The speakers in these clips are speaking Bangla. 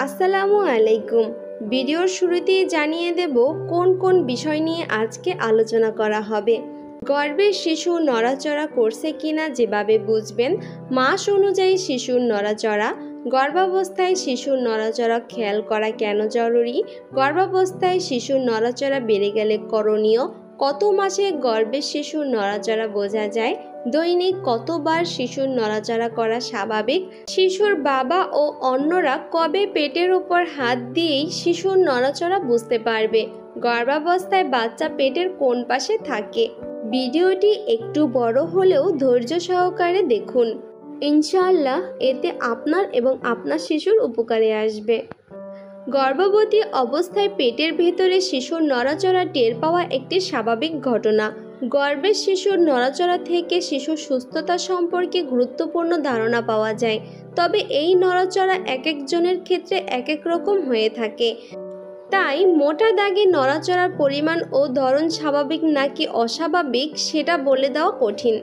আসসালামু আলাইকুম। ভিডিওর শুরুতেই জানিয়ে দেব কোন কোন বিষয় নিয়ে আজকে আলোচনা করা হবে। গর্ভের শিশু নড়াচড়া করছে কিনা যেভাবে বুঝবেন, মাস অনুযায়ী শিশুর নড়াচড়া, গর্ভাবস্থায় শিশুর নড়াচড়া খেয়াল করা কেন জরুরি, গর্ভাবস্থায় শিশুর নড়াচড়া বেড়ে গেলে করণীয়, কত মাসে গর্ভের শিশুর নড়াচড়া বোঝা যায়, দৈনিক কতবার শিশুর নড়াচড়া করা স্বাভাবিক, শিশুর বাবা ও অন্যরা কবে পেটের উপর হাত দিয়েই শিশুর নড়াচড়া বুঝতে পারবে, গর্ভাবস্থায় বাচ্চা পেটের কোন পাশে থাকে। ভিডিওটি একটু বড় হলেও ধৈর্য সহকারে দেখুন, ইনশাআল্লাহ এতে আপনার এবং আপনার শিশুর উপকারে আসবে। গর্ভবতী অবস্থায় পেটের ভেতরে শিশুর নড়াচড়া টের পাওয়া একটি স্বাভাবিক ঘটনা। গর্ভের শিশুর নড়াচড়া থেকে শিশুর সুস্থতা সম্পর্কে গুরুত্বপূর্ণ ধারণা পাওয়া যায়। তবে এই নড়াচড়া এক একজনের ক্ষেত্রে এক এক রকম হয়ে থাকে। তাই মোটা দাগে নড়াচড়ার পরিমাণ ও ধরন স্বাভাবিক নাকি অস্বাভাবিক সেটা বলে দেওয়া কঠিন।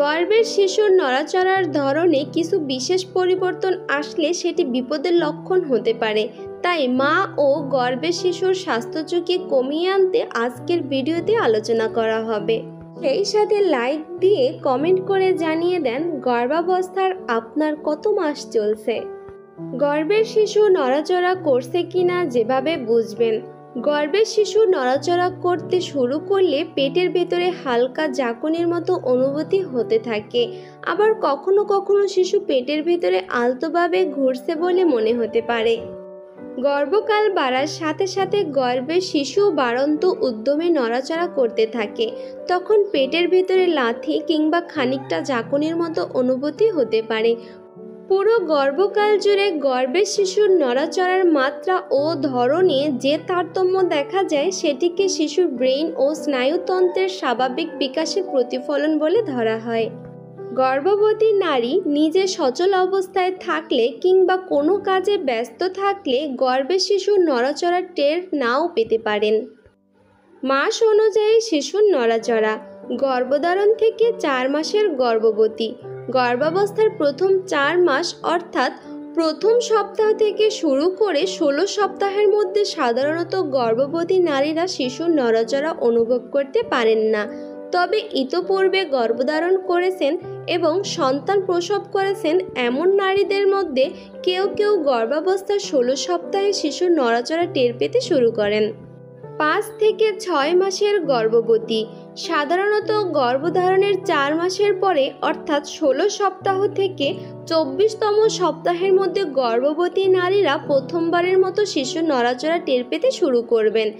গর্ভের শিশুর নড়াচড়ার ধরনে কিছু বিশেষ পরিবর্তন আসলে সেটি বিপদের লক্ষণ হতে পারে। তাই মা ও গর্ভের শিশুর স্বাস্থ্য ঝুঁকি কমিয়ে আনতে আজকের ভিডিওতে আলোচনা করা হবে। সেই সাথে লাইক দিয়ে কমেন্ট করে জানিয়ে দেন গর্ভাবস্থার আপনার কত মাস চলছে। গর্ভের শিশু নড়াচড়া করছে কিনা যেভাবে বুঝবেন, গর্ভের শিশু নড়াচড়া করতে শুরু করলে পেটের ভেতরে হালকা ঝাঁকুনির মতো অনুভূতি হতে থাকে। আবার কখনো কখনো শিশু পেটের ভেতরে আলতোভাবে ঘুরছে বলে মনে হতে পারে। গর্ভকাল বাড়ার সাথে সাথে গর্ভের শিশু বাড়ন্ত উদ্যমে নড়াচড়া করতে থাকে। তখন পেটের ভেতরে লাথি কিংবা খানিকটা ঝাঁকুনির মতো অনুভূতি হতে পারে। পুরো গর্ভকাল জুড়ে গর্ভের শিশুর নড়াচড়ার মাত্রা ও ধরনে যে তারতম্য দেখা যায় সেটিকে শিশুর ব্রেইন ও স্নায়ুতন্ত্রের স্বাভাবিক বিকাশের প্রতিফলন বলে ধরা হয়। গর্ভবতী নারী নিজে সচল অবস্থায় থাকলে কিংবা কোনো কাজে ব্যস্ত থাকলে গর্ভের শিশুর নড়াচড়া টের নাও পেতে পারেন। মাস অনুযায়ী শিশুর নড়াচড়া। গর্ভধারণ থেকে 4 মাসের গর্ভবতী। গর্ভাবস্থার প্রথম 4 মাস অর্থাৎ প্রথম সপ্তাহ থেকে শুরু করে 16 সপ্তাহের মধ্যে সাধারণত গর্ভবতী নারীরা শিশুর নড়াচড়া অনুভব করতে পারেন না। তবে ইতোপূর্বে গর্ভধারণ করেছেন এবং সন্তান প্রসব করেছেন এমন নারীদের মধ্যে কেউ কেউ গর্ভাবস্থার 16 সপ্তাহে শিশুর নড়াচড়া টের পেতে শুরু করেন। 5 থেকে 6 মাসের গর্ভবতী। সাধারণত গর্ভধারণের 4 মাসের পরে অর্থাৎ 16 সপ্তাহ থেকে 24তম সপ্তাহের মধ্যে গর্ভবতী নারীরা প্রথমবারের মতো শিশুর নড়াচড়া টের পেতে শুরু করবেন।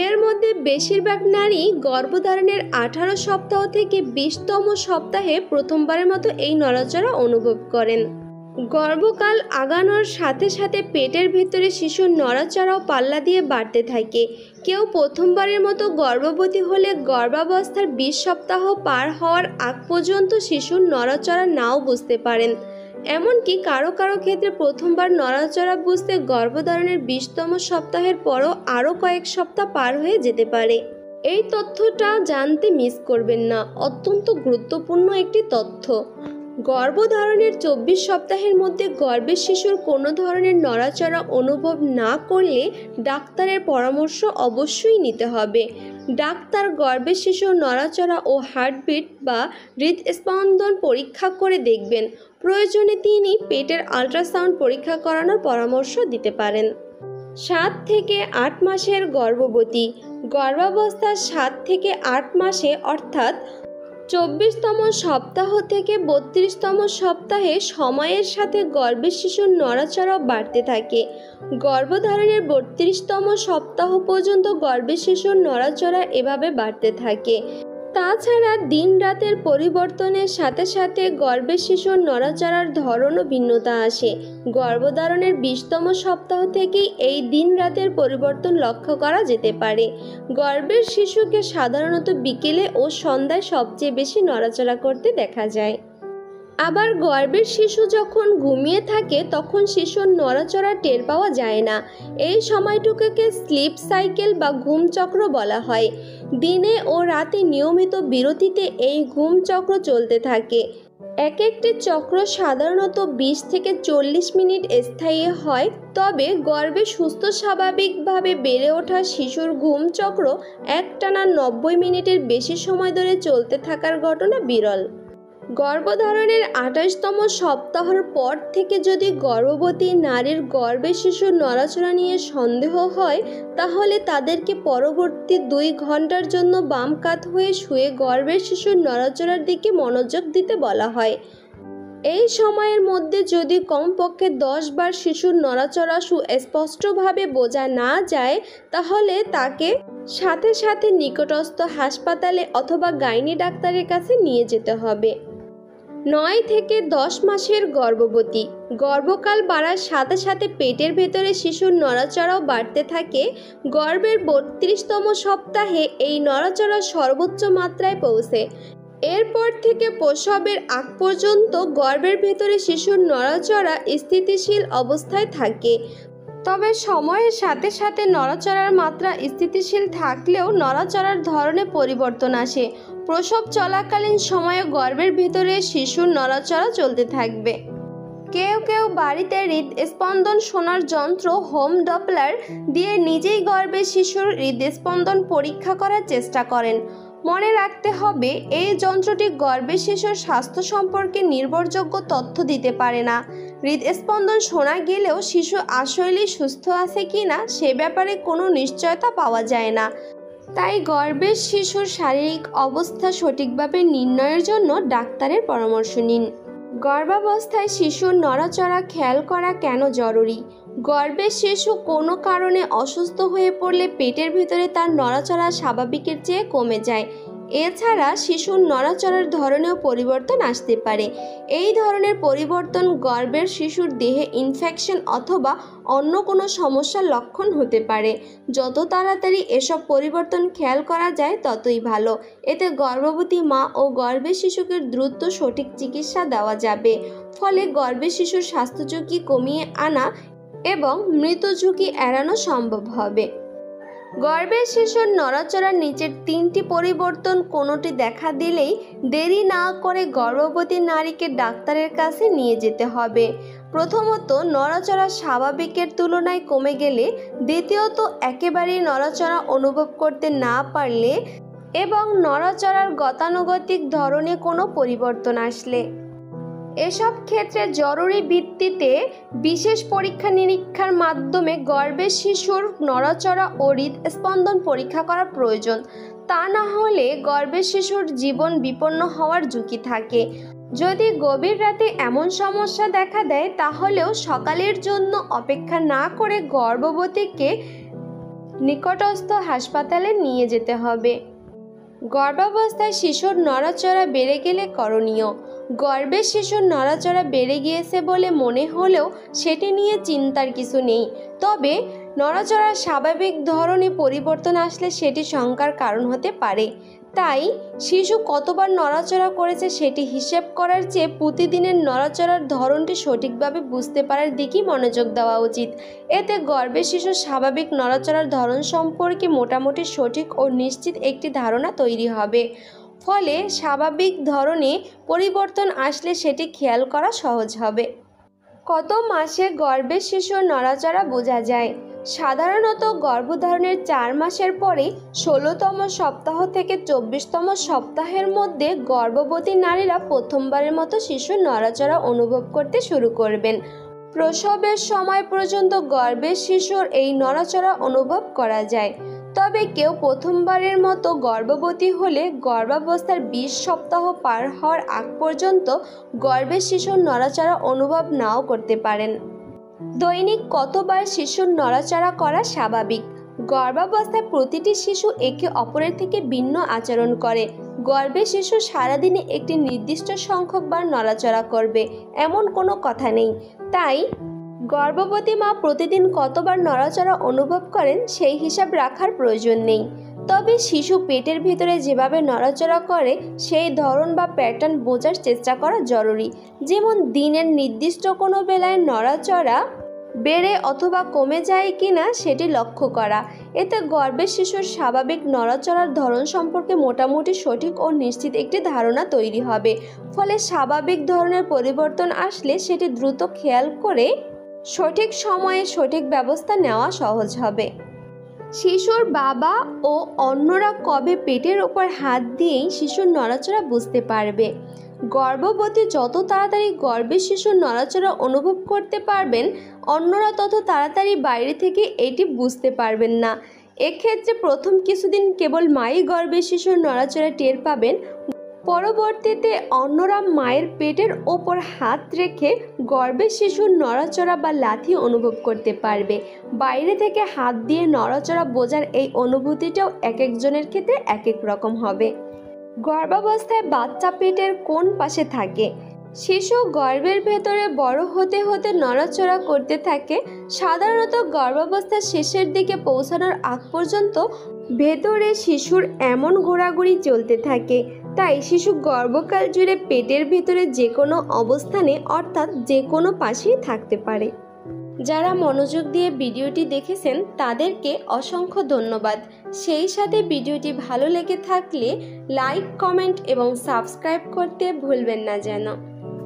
এর মধ্যে বেশিরভাগ নারী গর্ভধারণের 18 সপ্তাহ থেকে 20তম সপ্তাহে প্রথমবারের মতো এই নড়াচড়া অনুভব করেন। গর্ভকাল আগানোর সাথে সাথে পেটের ভেতরে শিশুর নড়াচড়াও পাল্লা দিয়ে বাড়তে থাকে। কেউ প্রথমবারের মতো গর্ভবতী হলে গর্ভাবস্থার 20 সপ্তাহ পার হওয়ার আগ পর্যন্ত শিশুর নড়াচড়া নাও বুঝতে পারেন। এমনকি কারো কারো ক্ষেত্রে প্রথমবার নড়াচড়া বুঝতে গর্ভধারণের 20তম সপ্তাহের পরও আরও কয়েক সপ্তাহ পার হয়ে যেতে পারে। এই তথ্যটা জানতে মিস করবেন না, অত্যন্ত গুরুত্বপূর্ণ একটি তথ্য। গর্ভধারণের 24 সপ্তাহের মধ্যে গর্ভের শিশুর কোনো ধরনের নড়াচড়া অনুভব না করলে ডাক্তারের পরামর্শ অবশ্যই নিতে হবে। ডাক্তার গর্ভের শিশুর নড়াচড়া ও হার্টবিট বা হৃদস্পন্দন পরীক্ষা করে দেখবেন। প্রয়োজনে তিনি পেটের আল্ট্রাসাউন্ড পরীক্ষা করানোর পরামর্শ দিতে পারেন। 7 থেকে 8 মাসের গর্ভবতী। গর্ভাবস্থার 7 থেকে 8 মাসে অর্থাৎ 24তম সপ্তাহ থেকে 32তম সপ্তাহে সময়ের সাথে গর্ভের শিশুর নড়াচড়াও বাড়তে থাকে। গর্ভধারণের 32তম সপ্তাহ পর্যন্ত গর্ভের শিশুর নড়াচড়া এভাবে বাড়তে থাকে। তাছাড়া দিন রাতের পরিবর্তনের সাথে সাথে গর্ভের শিশুর নড়াচড়ার ধরনও ভিন্নতা আসে। গর্ভধারণের 20তম সপ্তাহ থেকেই এই দিন রাতের পরিবর্তন লক্ষ্য করা যেতে পারে। গর্ভের শিশুকে সাধারণত বিকেলে ও সন্ধ্যায় সবচেয়ে বেশি নড়াচড়া করতে দেখা যায়। আবার গর্ভের শিশু যখন ঘুমিয়ে থাকে তখন শিশুর নড়াচড়া টের পাওয়া যায় না। এই সময়টুকুকে স্লিপ সাইকেল বা ঘুম চক্র বলা হয়। দিনে ও রাতে নিয়মিত বিরতিতে এই ঘুম চক্র চলতে থাকে। একটি চক্র সাধারণত 20 থেকে 40 মিনিট স্থায়ী হয়, তবে গর্ভে সুস্থ স্বাভাবিকভাবে বেড়ে ওঠা শিশুর ঘুম চক্র একটানা 90 মিনিটের বেশি সময় ধরে চলতে থাকার ঘটনা বিরল। গর্ভধারণের 28তম সপ্তাহের পর থেকে যদি গর্ভবতী নারীর গর্ভে শিশুর নড়াচড়া নিয়ে সন্দেহ হয়, তাহলে তাদেরকে পরবর্তী 2 ঘন্টার জন্য বাম কাত হয়ে শুয়ে গর্ভের শিশুর নড়াচড়ার দিকে মনোযোগ দিতে বলা হয়। এই সময়ের মধ্যে যদি কমপক্ষে 10 বার শিশুর নড়াচড়া সুস্পষ্টভাবে বোঝা না যায়, তাহলে তাকে সাথে সাথে নিকটস্থ হাসপাতালে অথবা গাইনি ডাক্তারের কাছে নিয়ে যেতে হবে। 9 থেকে 10 মাসের গর্ভবতী। গর্ভকাল বাড়ার সাথে সাথে পেটের ভেতরে শিশুর নড়াচড়াও বাড়তে থাকে। গর্ভের 32তম সপ্তাহে এই নড়াচড়া সর্বোচ্চ মাত্রায় পৌঁছে। এরপর থেকে প্রসবের আগ পর্যন্ত গর্ভের ভেতরে শিশুর নড়াচড়া স্থিতিশীল অবস্থায় থাকে। তবে সময়ের সাথে সাথে নড়াচড়ার মাত্রা স্থিতিশীল থাকলেও নড়াচড়ার ধরনে পরিবর্তন আসে। প্রসব চলাকালীন সময়ে গর্ভের ভেতরে শিশুর নড়াচড়া চলতে থাকবে। কেউ কেউ বাড়িতে হৃদস্পন্দন শোনার যন্ত্র হোম ডপলার দিয়ে নিজেই গর্ভে শিশুর হৃদস্পন্দন পরীক্ষা করার চেষ্টা করেন। মনে রাখতে হবে, এই যন্ত্রটি গর্ভে শিশুর স্বাস্থ্য সম্পর্কে নির্ভরযোগ্য তথ্য দিতে পারে না। হৃদস্পন্দন শোনা গেলেও শিশু আসলেই সুস্থ আছে কিনা সে ব্যাপারে কোনো নিশ্চয়তা পাওয়া যায় না। তাই গর্ভের শিশুর শারীরিক অবস্থা সঠিকভাবে নির্ণয়ের জন্য ডাক্তারের পরামর্শ নিন। গর্ভাবস্থায় শিশুর নড়াচড়া খেয়াল করা কেন জরুরি? গর্ভের শিশু কোনো কারণে অসুস্থ হয়ে পড়লে পেটের ভিতরে তার নড়াচড়া স্বাভাবিকের চেয়ে কমে যায়। এছাড়া শিশুর নড়াচড়ার ধরনেও পরিবর্তন আসতে পারে। এই ধরনের পরিবর্তন গর্ভের শিশুর দেহে ইনফেকশন অথবা অন্য কোনো সমস্যার লক্ষণ হতে পারে। যত তাড়াতাড়ি এসব পরিবর্তন খেয়াল করা যায় ততই ভালো। এতে গর্ভবতী মা ও গর্ভের শিশুকে দ্রুত সঠিক চিকিৎসা দেওয়া যাবে। ফলে গর্ভের শিশুর স্বাস্থ্য ঝুঁকি কমিয়ে আনা এবং মৃত্যু ঝুঁকি এড়ানো সম্ভব হবে। গর্ভের শিশুর নড়াচড়ার নিচের 3টি পরিবর্তন কোনোটি দেখা দিলেই দেরি না করে গর্ভবতী নারীকে ডাক্তারের কাছে নিয়ে যেতে হবে। প্রথমত, নড়াচড়া স্বাভাবিকের তুলনায় কমে গেলে। দ্বিতীয়ত, একেবারেই নড়াচড়া অনুভব করতে না পারলে এবং নড়াচড়ার গতানুগতিক ধরনে কোনো পরিবর্তন আসলে। এসব ক্ষেত্রে জরুরি ভিত্তিতে বিশেষ পরীক্ষা নিরীক্ষার মাধ্যমে গর্ভের শিশুর নড়াচড়া ও হৃদস্পন্দন পরীক্ষা করা প্রয়োজন। তা না হলে গর্ভের শিশুর জীবন বিপন্ন হওয়ার ঝুঁকি থাকে। যদি গভীর রাতে এমন সমস্যা দেখা দেয়, তাহলেও সকালের জন্য অপেক্ষা না করে গর্ভবতীকে নিকটস্থ হাসপাতালে নিয়ে যেতে হবে। গর্ভাবস্থায় শিশুর নড়াচড়া বেড়ে গেলে করণীয়। গর্ভের শিশুর নড়াচড়া বেড়ে গিয়েছে বলে মনে হলেও সেটি নিয়ে চিন্তার কিছু নেই। তবে নড়াচড়ার স্বাভাবিক ধরনে পরিবর্তন আসলে সেটি শঙ্কার কারণ হতে পারে। তাই শিশু কতবার নড়াচড়া করেছে সেটি হিসেব করার চেয়ে প্রতিদিনের নড়াচড়ার ধরনটি সঠিকভাবে বুঝতে পারার দিকেই মনোযোগ দেওয়া উচিত। এতে গর্ভের শিশুর স্বাভাবিক নড়াচড়ার ধরন সম্পর্কে মোটামুটি সঠিক ও নিশ্চিত একটি ধারণা তৈরি হবে। ফলে স্বাভাবিক ধরনে পরিবর্তন আসলে সেটি খেয়াল করা সহজ হবে। কত মাসে গর্ভের শিশুর নড়াচড়া বোঝা যায়? সাধারণত গর্ভধারণের 4 মাসের পরে 16তম সপ্তাহ থেকে 24তম সপ্তাহের মধ্যে গর্ভবতী নারীরা প্রথমবারের মতো শিশুর নড়াচড়া অনুভব করতে শুরু করবেন। প্রসবের সময় পর্যন্ত গর্ভের শিশুর এই নড়াচড়া অনুভব করা যায়। তবে কেউ প্রথমবারের মতো গর্ভবতী হলে গর্ভাবস্থার 20 সপ্তাহ পার হওয়ার আগ পর্যন্ত গর্ভের শিশুর নড়াচড়া অনুভব নাও করতে পারেন। দৈনিক কতবার শিশুর নড়াচড়া করা স্বাভাবিক? গর্ভাবস্থায় প্রতিটি শিশু একে অপরের থেকে ভিন্ন আচরণ করে। গর্ভের শিশু সারাদিনে একটি নির্দিষ্ট সংখ্যক বার নড়াচড়া করবে এমন কোনো কথা নেই। তাই গর্ভবতী মা প্রতিদিন কতবার নড়াচড়া অনুভব করেন সেই হিসাব রাখার প্রয়োজন নেই। তবে শিশু পেটের ভিতরে যেভাবে নড়াচড়া করে সেই ধরন বা প্যাটার্ন বোঝার চেষ্টা করা জরুরি। যেমন দিনের নির্দিষ্ট কোনো বেলায় নড়াচড়া বেড়ে অথবা কমে যায় কিনা সেটি লক্ষ্য করা। এতে গর্ভের শিশুর স্বাভাবিক নড়াচড়ার ধরন সম্পর্কে মোটামুটি সঠিক ও নিশ্চিত একটি ধারণা তৈরি হবে। ফলে স্বাভাবিক ধরনের পরিবর্তন আসলে সেটি দ্রুত খেয়াল করে সঠিক সময়ে সঠিক ব্যবস্থা নেওয়া সহজ হবে। শিশুর বাবা ও অন্যরা কবে পেটের ওপর হাত দিয়েই শিশুর নড়াচড়া বুঝতে পারবে। গর্ভবতী যত তাড়াতাড়ি গর্ভের শিশুর নড়াচড়া অনুভব করতে পারবেন, অন্যরা তত তাড়াতাড়ি বাইরে থেকে এটি বুঝতে পারবেন না। এক্ষেত্রে প্রথম কিছুদিন কেবল মাই গর্ভের শিশুর নড়াচড়া টের পাবেন। পরবর্তীতে অন্যরা মায়ের পেটের ওপর হাত রেখে গর্ভের শিশুর নড়াচড়া বা লাথি অনুভব করতে পারবে। বাইরে থেকে হাত দিয়ে নড়াচড়া বোঝার এই অনুভূতিটাও এক একজনের ক্ষেত্রে এক এক রকম হবে। গর্ভাবস্থায় বাচ্চা পেটের কোন পাশে থাকে? শিশু গর্ভের ভেতরে বড় হতে হতে নড়াচড়া করতে থাকে। সাধারণত গর্ভাবস্থার শেষের দিকে পৌঁছানোর আগ পর্যন্ত ভেতরে শিশুর এমন ঘোরাঘুরি চলতে থাকে। তাই শিশু গর্ভকাল জুড়ে পেটের ভেতরে যে কোনো অবস্থানে অর্থাৎ যে কোনো পাশেই থাকতে পারে। যারা মনোযোগ দিয়ে ভিডিওটি দেখেছেন তাদেরকে অসংখ্য ধন্যবাদ। সেই সাথে ভিডিওটি ভালো লেগে থাকলে লাইক, কমেন্ট এবং সাবস্ক্রাইব করতে ভুলবেন না যেন।